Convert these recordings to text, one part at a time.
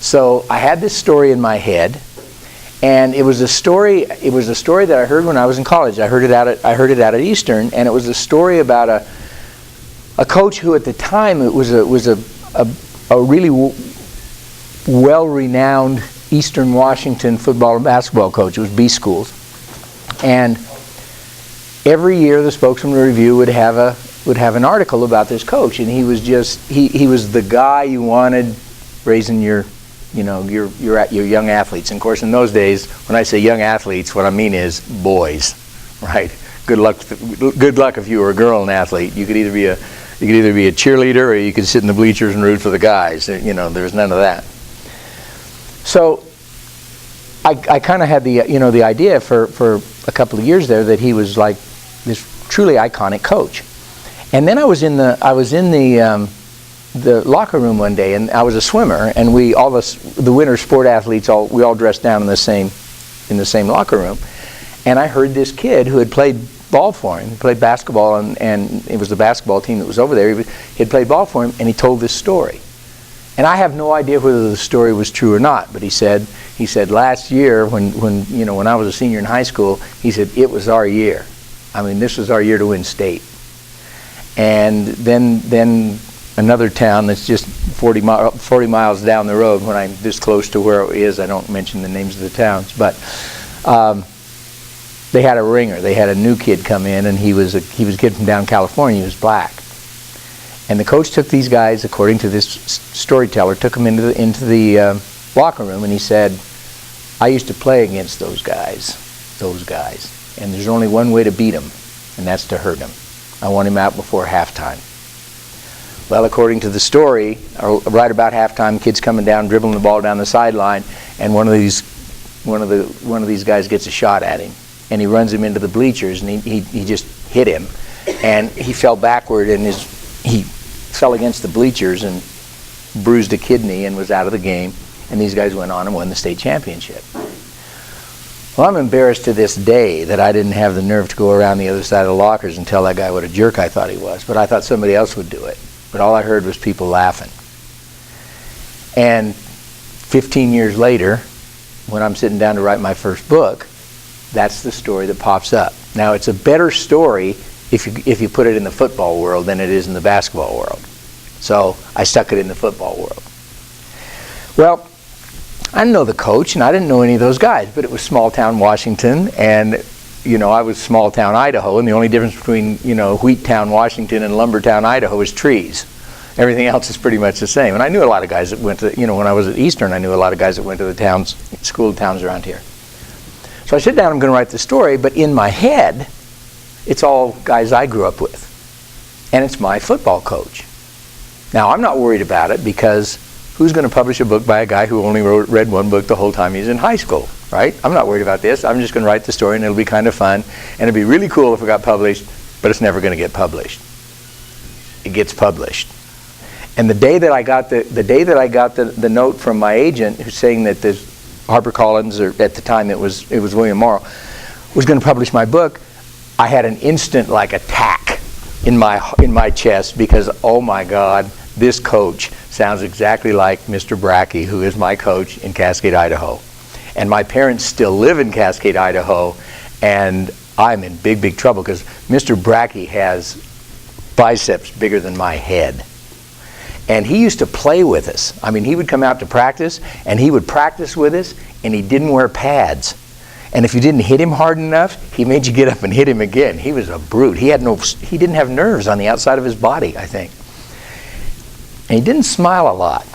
So I had this story in my head, and it was a story. It was a story that I heard when I was in college. I heard it out at Eastern, and it was a story about a coach who, at the time, it was a really well-renowned Eastern Washington football and basketball coach. It was B schools, and every year the Spokesman Review would have an article about this coach, and he was the guy you wanted raising your young athletes. And of course, in those days, when I say young athletes, what I mean is boys, right? Good luck if you were a girl and athlete. You could either be a cheerleader, or you could sit in the bleachers and root for the guys. There was none of that. So I kind of had the idea for a couple of years there that he was like this truly iconic coach. And then I was in the locker room one day, and I was a swimmer, and all the winter sport athletes we all dressed down in the same locker room. And I heard this kid who had played ball for him. He played basketball, and it was the basketball team that was over there. He had played ball for him, and he told this story. And I have no idea whether the story was true or not, but he said last year when I was a senior in high school, he said it was our year. I mean, this was our year to win state. And then another town that's just 40 miles down the road, when I'm this close to where it is, I don't mention the names of the towns, but they had a ringer. They had a new kid come in, and he was a kid from down California. He was black. And the coach took these guys, according to this storyteller, took them into the locker room, and he said, I used to play against those guys, and there's only one way to beat them, and that's to hurt them. I want him out before halftime. Well, according to the story, right about halftime, kids coming down, dribbling the ball down the sideline, and one of these guys gets a shot at him, and he runs him into the bleachers, and he just hit him, and he fell backward, and he fell against the bleachers and bruised a kidney and was out of the game, and these guys went on and won the state championship. Well, I'm embarrassed to this day that I didn't have the nerve to go around the other side of the lockers and tell that guy what a jerk I thought he was, but I thought somebody else would do it. But all I heard was people laughing. And 15 years later, when I'm sitting down to write my first book, that's the story that pops up. Now, it's a better story if you put it in the football world than it is in the basketball world. So I stuck it in the football world. Well, I didn't know the coach, and I didn't know any of those guys, but it was small town Washington, and I was small town Idaho, and the only difference between wheat town Washington and lumber town Idaho is trees. Everything else is pretty much the same. And I knew a lot of guys that went to when I was at Eastern, I knew a lot of guys that went to the school towns around here. So I sit down, I'm going to write the story, but in my head, it's all guys I grew up with, and it's my football coach. Now, I'm not worried about it, because who's going to publish a book by a guy who only read one book the whole time he's in high school, right? I'm not worried about this. I'm just going to write the story, and it'll be kind of fun, and it'd be really cool if it got published, but it's never going to get published. It gets published. And the day that I got the note from my agent, who's saying that this HarperCollins, or at the time it was William Morrow, was going to publish my book, I had an instant attack in my chest, because oh my God, this coach sounds exactly like Mr. Brackey, who is my coach in Cascade, Idaho. And my parents still live in Cascade, Idaho, and I'm in big, big trouble, because Mr. Brackey has biceps bigger than my head. And he used to play with us. I mean, he would come out to practice, and he would practice with us, and he didn't wear pads. And if you didn't hit him hard enough, he made you get up and hit him again. He was a brute. He didn't have nerves on the outside of his body, I think. And he didn't smile a lot.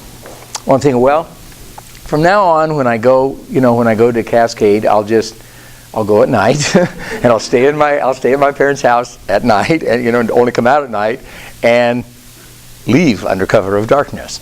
Well, I'm thinking, well, from now on, when I go to Cascade, I'll go at night, and I'll stay at my parents' house at night, and only come out at night, and leave under cover of darkness.